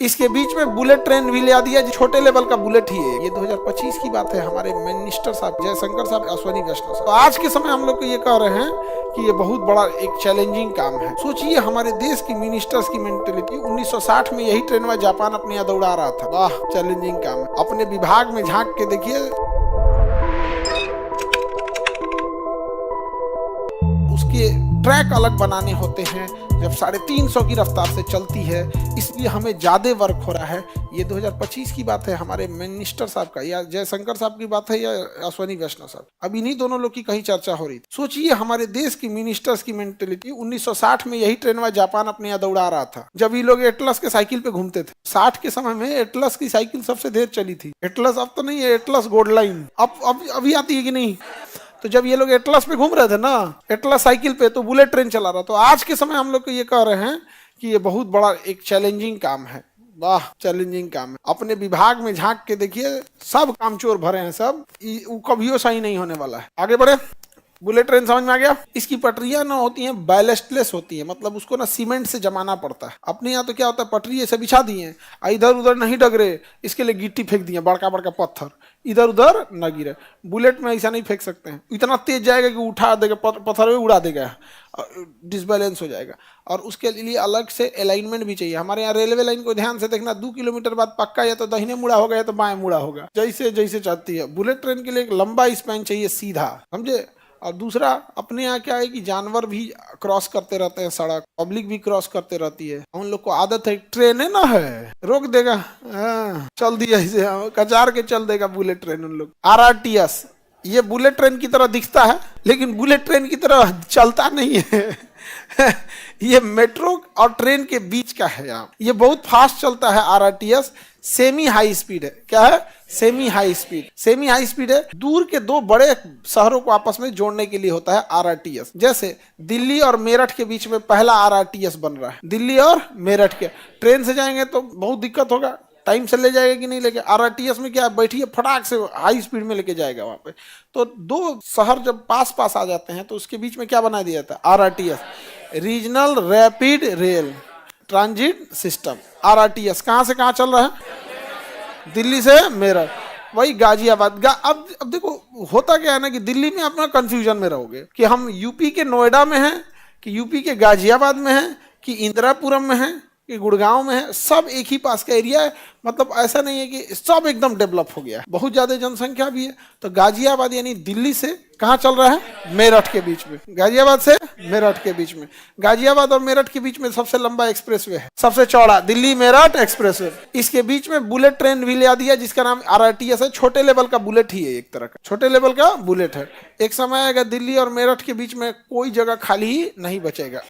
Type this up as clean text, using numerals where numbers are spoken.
इसके बीच में bullet train भी ले दिया, जो छोटे लेवल का बुलेट ही है। ये 2025 की बात है। हमारे मिनिस्टर साहब जयशंकर साहब, अश्विनी वैष्णव साहब, तो आज के समय हम लोग को ये कह रहे हैं कि ये बहुत बड़ा एक चैलेंजिंग काम है। सोचिए हमारे देश की मिनिस्टर्स की मेंटेलिटी, 1960 में यही ट्रेन में जापान अपने यहाँ दौड़ा रहा था। वाह, चैलेंजिंग काम है। अपने विभाग में झांक के देखिए, उसके ट्रैक अलग बनाने होते हैं जब 350 की रफ्तार से चलती है, इसलिए हमें ज्यादा वर्क हो रहा है। ये 2025 की बात है। हमारे मिनिस्टर साहब का, या जयशंकर साहब की बात है, या अश्विनी वैष्णव साहब, अब इन्हीं दोनों लोग की कहीं चर्चा हो रही थी। सोचिए हमारे देश की मिनिस्टर्स की मेंटेलिटी, 1960 में यही ट्रेन में जापान अपने यहाँ दौड़ा रहा था, जब ये लोग एटलस के साइकिल पे घूमते थे। 60 के समय में एटलस की साइकिल सबसे देर चली थी। एटलस अब तो नहीं है, एटलस गोल्ड लाइन अब अभी आती है कि नहीं। तो जब ये लोग एटलस पे घूम रहे थे ना, एटलस साइकिल पे, तो बुलेट ट्रेन चला रहा। तो आज के समय हम लोग को ये कह रहे हैं कि ये बहुत बड़ा एक चैलेंजिंग काम है। वाह, चैलेंजिंग काम है। अपने विभाग में झांक के देखिए, सब कामचोर भरे हैं, सब कभी सही नहीं होने वाला है। आगे बढ़े। बुलेट ट्रेन समझ में आ गया। इसकी पटरियां ना होती हैं, बैलेस्टलेस होती है, मतलब उसको ना सीमेंट से जमाना पड़ता है। अपने यहाँ तो क्या होता है, पटरी ऐसे बिछा दिए, इधर उधर नहीं डगरे, इसके लिए गिट्टी फेंक दिए, बड़का बड़का पत्थर, इधर उधर न गिरे। बुलेट में ऐसा नहीं फेंक सकते हैं, इतना तेज जाएगा कि उठा देगा, पत्थर में उड़ा देगा, डिसबैलेंस हो जाएगा। और उसके लिए अलग से अलाइनमेंट भी चाहिए। हमारे यहाँ रेलवे लाइन को ध्यान से देखना, 2 किलोमीटर बाद पक्का या तो दाहिने मुड़ा होगा या तो बाएं मुड़ा होगा, जैसे जैसे चाहती है। बुलेट ट्रेन के लिए एक लंबा स्पैन चाहिए, सीधा, समझे। और दूसरा, अपने यहाँ क्या है कि जानवर भी क्रॉस करते रहते हैं, सड़क, पब्लिक भी क्रॉस करते रहती है। हम लोग को आदत है, ट्रेन है ना है, रोक देगा, चल दिया ऐसे, कचार के चल देगा बुलेट ट्रेन। उन लोग RRTS, ये बुलेट ट्रेन की तरह दिखता है, लेकिन बुलेट ट्रेन की तरह चलता नहीं है। ये मेट्रो और ट्रेन के बीच का है। यहाँ ये बहुत फास्ट चलता है। RRTS सेमी हाई स्पीड है। क्या है? Semi high speed. Semi high speed है, दूर के 2 बड़े शहरों को आपस में जोड़ने के लिए होता है RRTS। जैसे दिल्ली और मेरठ के बीच में पहला RRTS बन रहा है। दिल्ली और मेरठ के ट्रेन से जाएंगे तो बहुत दिक्कत होगा, टाइम से ले जाएगा कि नहीं लेके। RRTS में क्या, बैठिए फटाक से हाई स्पीड में लेके जाएगा वहां पे। तो 2 शहर जब पास पास आ जाते हैं तो उसके बीच में क्या बना दिया जाता है, RRTS, regional rapid rail transit system. RRTS कहाँ से कहाँ चल रहा है? दिल्ली से मेरठ, वही गाजियाबाद। अब देखो होता क्या है ना, कि दिल्ली में अपना कंफ्यूजन में रहोगे कि हम यूपी के नोएडा में हैं, कि यूपी के गाजियाबाद में हैं, कि इंदिरापुरम में हैं, कि गुड़गांव में है। सब एक ही पास का एरिया है। मतलब ऐसा नहीं है कि सब एकदम डेवलप हो गया है, बहुत ज्यादा जनसंख्या भी है। तो गाजियाबाद यानी दिल्ली से कहाँ चल रहा है? मेरठ के बीच में। गाजियाबाद से मेरठ के बीच में, गाजियाबाद और मेरठ के बीच में सबसे लंबा एक्सप्रेसवे है, सबसे चौड़ा, दिल्ली मेरठ एक्सप्रेसवे। इसके बीच में बुलेट ट्रेन भी ले दिया, जिसका नाम RRTS है। छोटे लेवल का बुलेट ही है, एक तरह का छोटे लेवल का बुलेट है। एक समय आएगा दिल्ली और मेरठ के बीच में कोई जगह खाली ही नहीं बचेगा।